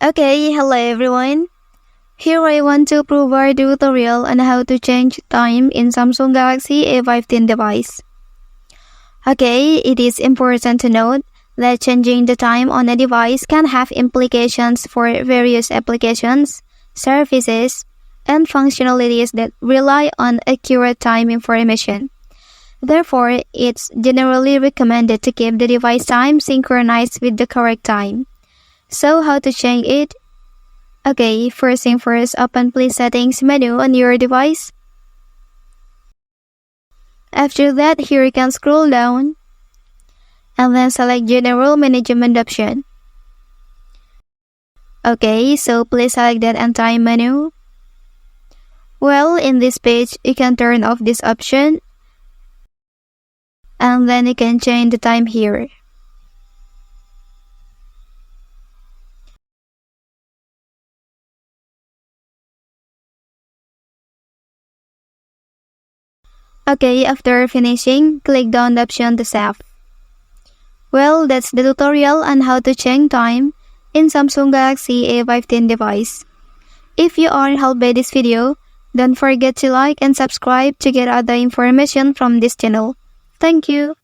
Okay, hello everyone. Here I want to provide a tutorial on how to change time in Samsung Galaxy A15 device. Okay, it is important to note that changing the time on a device can have implications for various applications, services, and functionalities that rely on accurate time information. Therefore, it's generally recommended to keep the device time synchronized with the correct time. So how to change it? Okay, first thing first, open Play Settings menu on your device. After that, here you can scroll down and then select General Management option. Okay, so please select that entire menu. Well, in this page, you can turn off this option and then you can change the time here. Okay, after finishing, click on the option to save. Well, that's the tutorial on how to change time in Samsung Galaxy A15 device. If you are helped by this video, don't forget to like and subscribe to get other information from this channel. Thank you.